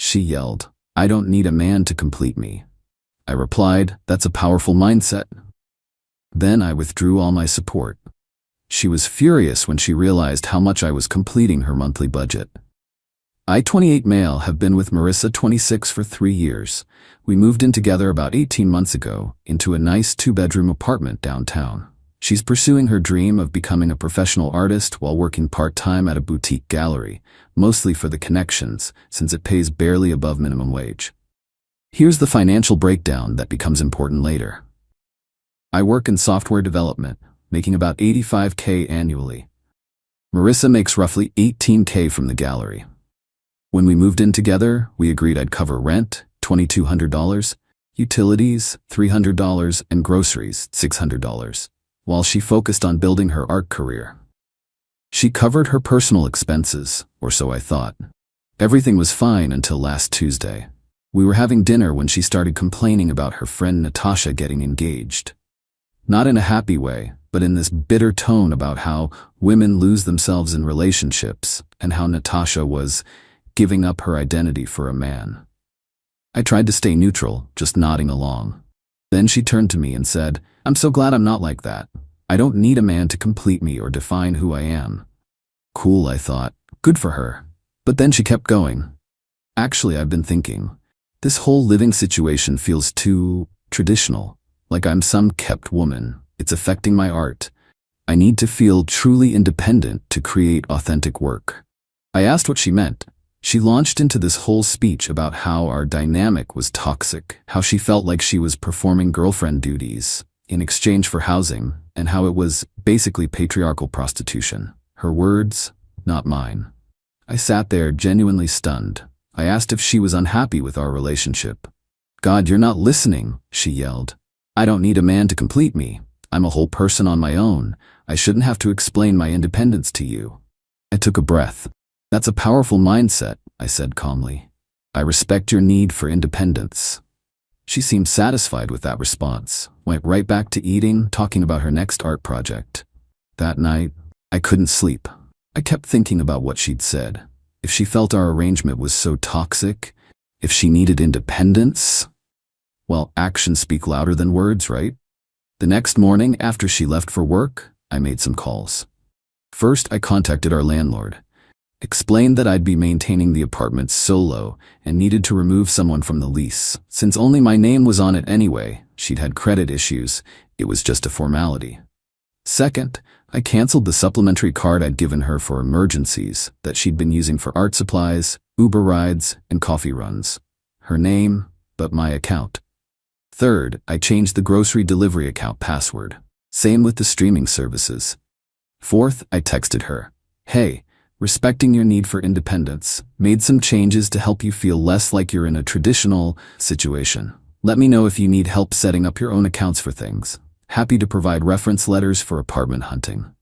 she yelled. "I don't need a man to complete me." I replied, "That's a powerful mindset." Then I withdrew all my support. She was furious when she realized how much I was completing her monthly budget. I, 28 male, have been with Marissa, 26, for 3 years. We moved in together about 18 months ago into a nice 2-bedroom apartment downtown. She's pursuing her dream of becoming a professional artist while working part-time at a boutique gallery, mostly for the connections, since it pays barely above minimum wage. Here's the financial breakdown that becomes important later. I work in software development, making about $85K annually. Marissa makes roughly $18K from the gallery. When we moved in together, we agreed I'd cover rent, $2,200, utilities, $300, and groceries, $600, while she focused on building her art career. She covered her personal expenses, or so I thought. Everything was fine until last Tuesday. We were having dinner when she started complaining about her friend Natasha getting engaged. Not in a happy way, but in this bitter tone about how women lose themselves in relationships and how Natasha was giving up her identity for a man. I tried to stay neutral, just nodding along. Then she turned to me and said, "I'm so glad I'm not like that. I don't need a man to complete me or define who I am." Cool, I thought. Good for her. But then she kept going. "Actually, I've been thinking. This whole living situation feels too traditional, like I'm some kept woman. It's affecting my art. I need to feel truly independent to create authentic work." I asked what she meant. She launched into this whole speech about how our dynamic was toxic, how she felt like she was performing girlfriend duties in exchange for housing, and how it was basically patriarchal prostitution. Her words, not mine. I sat there genuinely stunned. I asked if she was unhappy with our relationship. "God, you're not listening," she yelled. "I don't need a man to complete me. I'm a whole person on my own. I shouldn't have to explain my independence to you." I took a breath. "That's a powerful mindset," I said calmly. "I respect your need for independence." She seemed satisfied with that response, went right back to eating, talking about her next art project. That night, I couldn't sleep. I kept thinking about what she'd said. If she felt our arrangement was so toxic, if she needed independence, well, actions speak louder than words, right? The next morning, after she left for work, I made some calls. First, I contacted our landlord. Explained that I'd be maintaining the apartment solo and needed to remove someone from the lease. Since only my name was on it anyway, she'd had credit issues, it was just a formality. Second, I canceled the supplementary card I'd given her for emergencies that she'd been using for art supplies, Uber rides, and coffee runs. Her name, but my account. Third, I changed the grocery delivery account password. Same with the streaming services. Fourth, I texted her, "Hey, respecting your need for independence, made some changes to help you feel less like you're in a traditional situation. Let me know if you need help setting up your own accounts for things. Happy to provide reference letters for apartment hunting."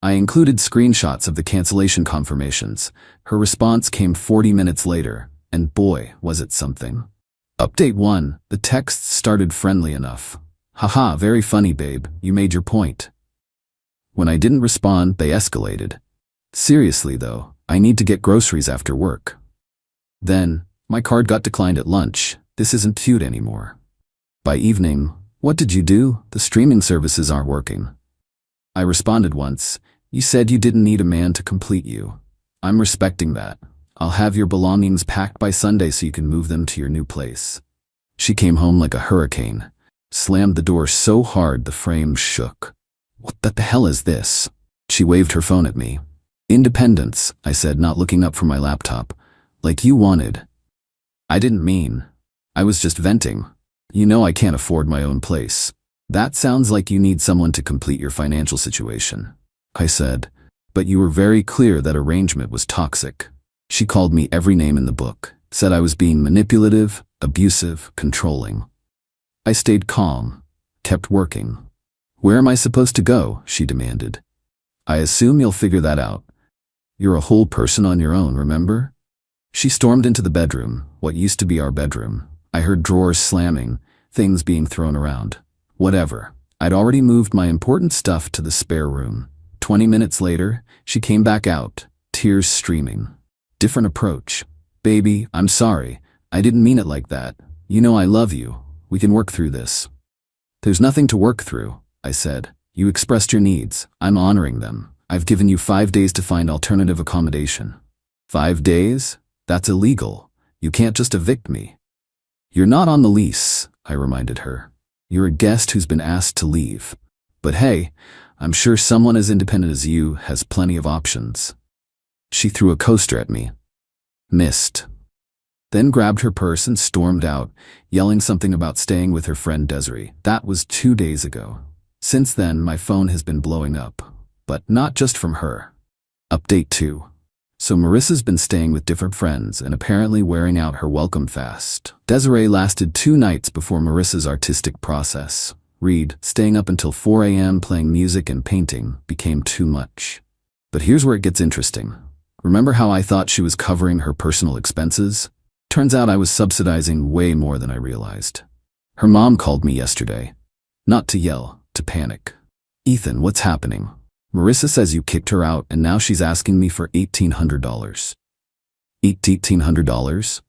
I included screenshots of the cancellation confirmations. Her response came 40 minutes later, and boy, was it something. Update 1, the texts started friendly enough. "Haha, very funny, babe, you made your point." When I didn't respond, they escalated. "Seriously though, I need to get groceries after work." Then, "My card got declined at lunch. This isn't cute anymore." By evening, "What did you do? The streaming services aren't working." I responded once, "You said you didn't need a man to complete you. I'm respecting that. I'll have your belongings packed by Sunday so you can move them to your new place." She came home like a hurricane, slammed the door so hard the frame shook. "What the hell is this?" She waved her phone at me. "Independence," I said, not looking up from my laptop. "Like you wanted." "I didn't mean. I was just venting. You know I can't afford my own place." "That sounds like you need someone to complete your financial situation," I said. "But you were very clear that arrangement was toxic." She called me every name in the book, said I was being manipulative, abusive, controlling. I stayed calm, kept working. "Where am I supposed to go?" she demanded. "I assume you'll figure that out. You're a whole person on your own, remember?" She stormed into the bedroom, what used to be our bedroom. I heard drawers slamming, things being thrown around. Whatever. I'd already moved my important stuff to the spare room. 20 minutes later, she came back out, tears streaming. Different approach. "Baby, I'm sorry. I didn't mean it like that. You know I love you. We can work through this. There's nothing to work through, I said. You expressed your needs. I'm honoring them. I've given you 5 days to find alternative accommodation. 5 days? That's illegal. You can't just evict me. You're not on the lease, I reminded her. You're a guest who's been asked to leave. But hey, I'm sure someone as independent as you has plenty of options. She threw a coaster at me. Missed. Then grabbed her purse and stormed out, yelling something about staying with her friend Desiree. That was 2 days ago. Since then, my phone has been blowing up. But not just from her. Update 2. So Marissa's been staying with different friends and apparently wearing out her welcome fast. Desiree lasted 2 nights before Marissa's artistic process. Read, staying up until 4 a.m. playing music and painting became too much. But here's where it gets interesting. Remember how I thought she was covering her personal expenses? Turns out I was subsidizing way more than I realized. Her mom called me yesterday. Not to yell, to panic. Ethan, what's happening? Marissa says you kicked her out and now she's asking me for $1,800. $1,800?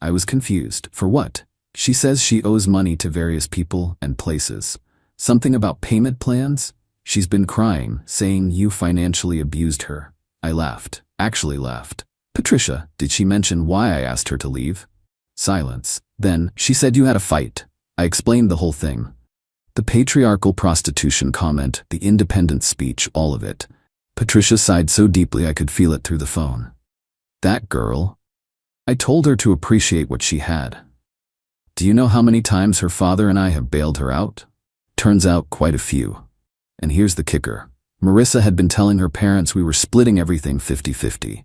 I was confused. For what? She says she owes money to various people and places. Something about payment plans? She's been crying, saying you financially abused her. I laughed. Actually laughed. Patricia, did she mention why I asked her to leave? Silence. Then, she said you had a fight. I explained the whole thing. The patriarchal prostitution comment, the independent speech, all of it. Patricia sighed so deeply I could feel it through the phone. That girl. I told her to appreciate what she had. Do you know how many times her father and I have bailed her out? Turns out quite a few. And here's the kicker. Marissa had been telling her parents we were splitting everything 50-50.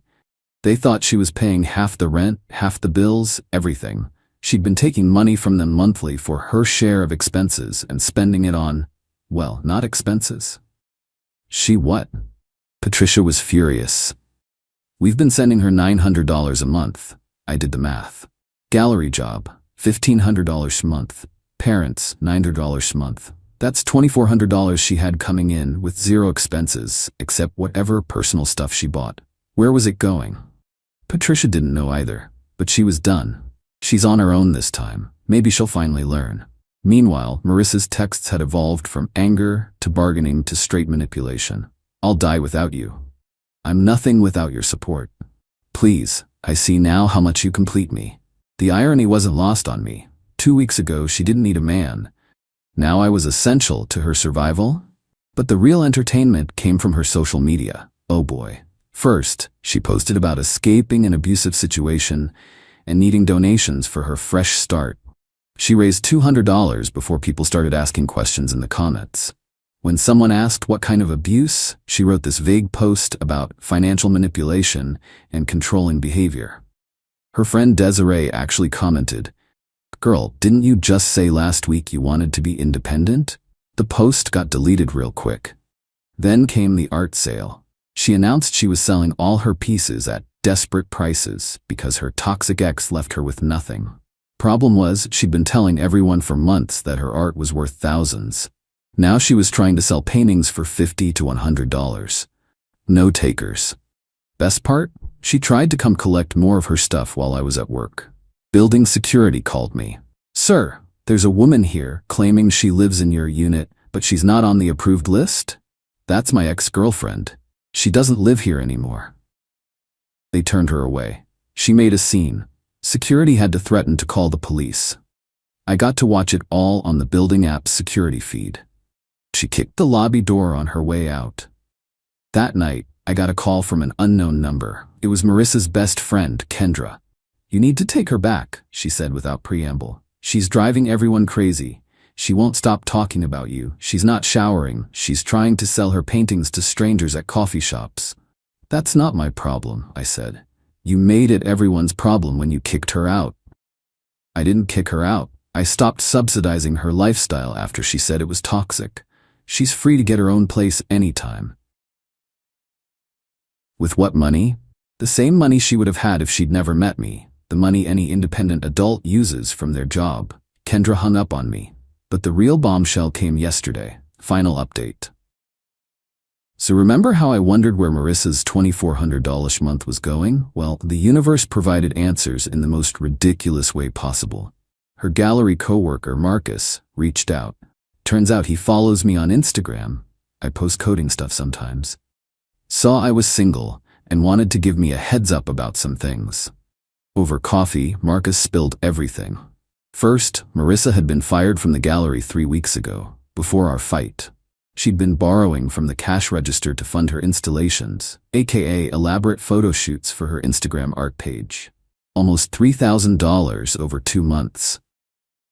They thought she was paying half the rent, half the bills, everything. She'd been taking money from them monthly for her share of expenses and spending it on, well, not expenses. She what? Patricia was furious. We've been sending her $900 a month. I did the math. Gallery job, $1,500 a month. Parents, $900 a month. That's $2,400 she had coming in with zero expenses, except whatever personal stuff she bought. Where was it going? Patricia didn't know either, but she was done. She's on her own this time. Maybe she'll finally learn. Meanwhile, Marissa's texts had evolved from anger to bargaining to straight manipulation. I'll die without you. I'm nothing without your support. Please, I see now how much you complete me. The irony wasn't lost on me. 2 weeks ago, she didn't need a man. Now I was essential to her survival? But the real entertainment came from her social media. Oh boy. First, she posted about escaping an abusive situation and needing donations for her fresh start. She raised $200 before people started asking questions in the comments. When someone asked what kind of abuse, she wrote this vague post about financial manipulation and controlling behavior. Her friend Desiree actually commented, "Girl, didn't you just say last week you wanted to be independent?" The post got deleted real quick. Then came the art sale. She announced she was selling all her pieces at desperate prices because her toxic ex left her with nothing. Problem was, she'd been telling everyone for months that her art was worth thousands. Now she was trying to sell paintings for $50 to $100. No takers. Best part? She tried to come collect more of her stuff while I was at work. Building security called me. "Sir, there's a woman here claiming she lives in your unit, but she's not on the approved list?" "That's my ex-girlfriend. She doesn't live here anymore." They turned her away. She made a scene. Security had to threaten to call the police. I got to watch it all on the building app's security feed. She kicked the lobby door on her way out. That night, I got a call from an unknown number. It was Marissa's best friend, Kendra. "You need to take her back," she said without preamble. "She's driving everyone crazy. She won't stop talking about you. She's not showering. She's trying to sell her paintings to strangers at coffee shops." "That's not my problem," I said. "You made it everyone's problem when you kicked her out." "I didn't kick her out. I stopped subsidizing her lifestyle after she said it was toxic. She's free to get her own place anytime." With what money? The same money she would have had if she'd never met me. The money any independent adult uses from their job. Kendra hung up on me. But the real bombshell came yesterday. Final update. So remember how I wondered where Marissa's $2,400 month was going? Well, the universe provided answers in the most ridiculous way possible. Her gallery coworker, Marcus, reached out. Turns out he follows me on Instagram. I post coding stuff sometimes. Saw I was single and wanted to give me a heads up about some things. Over coffee, Marcus spilled everything. First, Marissa had been fired from the gallery 3 weeks ago, before our fight. She'd been borrowing from the cash register to fund her installations, aka elaborate photo shoots for her Instagram art page. Almost $3,000 over 2 months.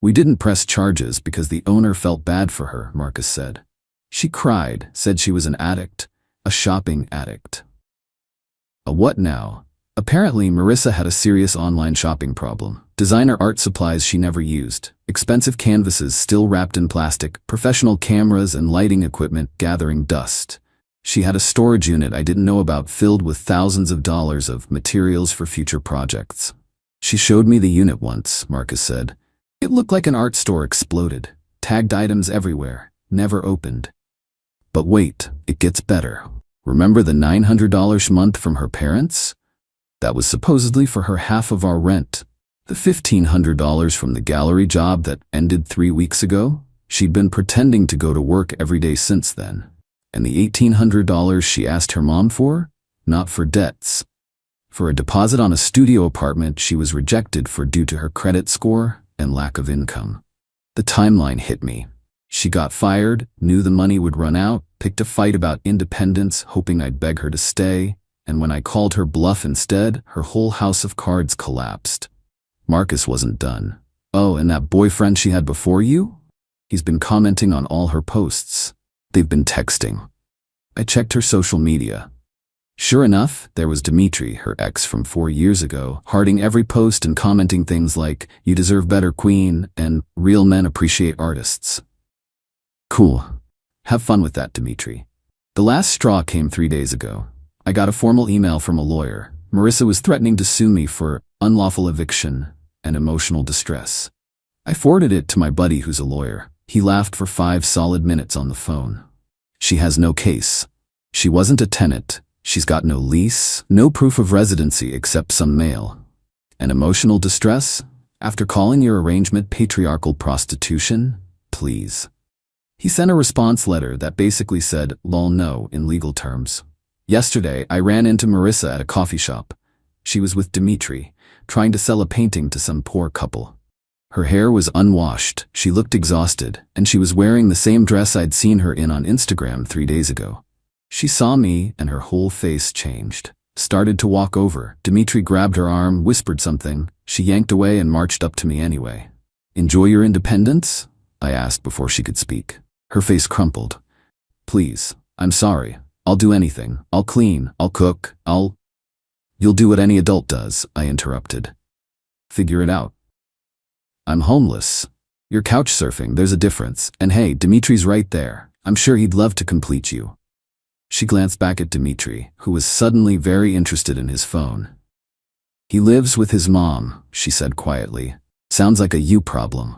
We didn't press charges because the owner felt bad for her, Marcus said. She cried, said she was an addict, a shopping addict. A what now? Apparently, Marissa had a serious online shopping problem. Designer art supplies she never used, expensive canvases still wrapped in plastic, professional cameras and lighting equipment gathering dust. She had a storage unit I didn't know about filled with thousands of dollars of materials for future projects. She showed me the unit once, Marcus said. It looked like an art store exploded. Tagged items everywhere, never opened. But wait, it gets better. Remember the $900 a month from her parents? That was supposedly for her half of our rent. The $1,500 from the gallery job that ended 3 weeks ago? She'd been pretending to go to work every day since then. And the $1,800 she asked her mom for? Not for debts. For a deposit on a studio apartment she was rejected for due to her credit score and lack of income. The timeline hit me. She got fired, knew the money would run out, picked a fight about independence, hoping I'd beg her to stay, and when I called her bluff instead, her whole house of cards collapsed. Marcus wasn't done. Oh, and that boyfriend she had before you? He's been commenting on all her posts. They've been texting. I checked her social media. Sure enough, there was Dimitri, her ex from 4 years ago, hearting every post and commenting things like, "You deserve better, queen," and "Real men appreciate artists." Cool. Have fun with that, Dimitri. The last straw came 3 days ago. I got a formal email from a lawyer. Marissa was threatening to sue me for unlawful eviction and emotional distress. I forwarded it to my buddy who's a lawyer. He laughed for 5 solid minutes on the phone. She has no case. She wasn't a tenant. She's got no lease, no proof of residency except some mail. And emotional distress? After calling your arrangement patriarchal prostitution? Please. He sent a response letter that basically said, "Lol no," in legal terms. Yesterday, I ran into Marissa at a coffee shop. She was with Dimitri, trying to sell a painting to some poor couple. Her hair was unwashed, she looked exhausted, and she was wearing the same dress I'd seen her in on Instagram 3 days ago. She saw me, and her whole face changed. Started to walk over. Dimitri grabbed her arm, whispered something. She yanked away and marched up to me anyway. "Enjoy your independence?" I asked before she could speak. Her face crumpled. "Please, I'm sorry. I'll do anything. I'll clean, I'll cook, You'll do what any adult does," I interrupted. "Figure it out." "I'm homeless. You're couch surfing, there's a difference. And hey, Dimitri's right there. I'm sure he'd love to complete you." She glanced back at Dimitri, who was suddenly very interested in his phone. "He lives with his mom," she said quietly. "Sounds like a you problem."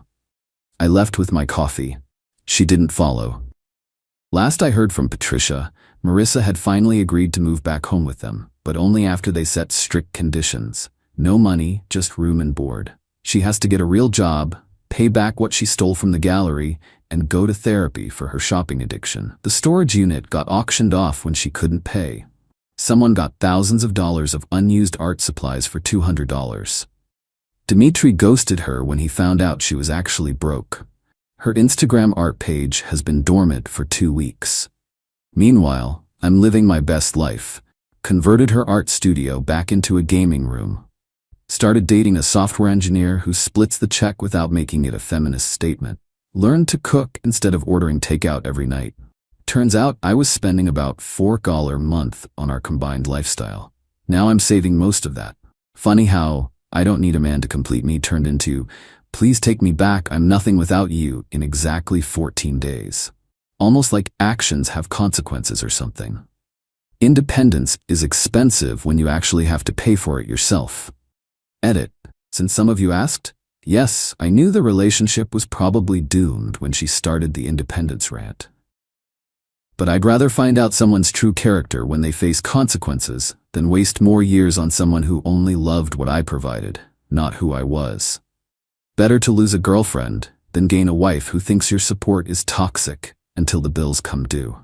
I left with my coffee. She didn't follow. Last I heard from Patricia, Marissa had finally agreed to move back home with them, but only after they set strict conditions. No money, just room and board. She has to get a real job, pay back what she stole from the gallery, and go to therapy for her shopping addiction. The storage unit got auctioned off when she couldn't pay. Someone got thousands of dollars of unused art supplies for $200. Dimitri ghosted her when he found out she was actually broke. Her Instagram art page has been dormant for 2 weeks. Meanwhile, I'm living my best life. Converted her art studio back into a gaming room. Started dating a software engineer who splits the check without making it a feminist statement. Learned to cook instead of ordering takeout every night. Turns out I was spending about $4 a month on our combined lifestyle. Now I'm saving most of that. Funny how "I don't need a man to complete me" turned into "Please take me back, I'm nothing without you" in exactly 14 days. Almost like actions have consequences or something. Independence is expensive when you actually have to pay for it yourself. Edit. Since some of you asked, yes, I knew the relationship was probably doomed when she started the independence rant. But I'd rather find out someone's true character when they face consequences than waste more years on someone who only loved what I provided, not who I was. Better to lose a girlfriend than gain a wife who thinks your support is toxic until the bills come due.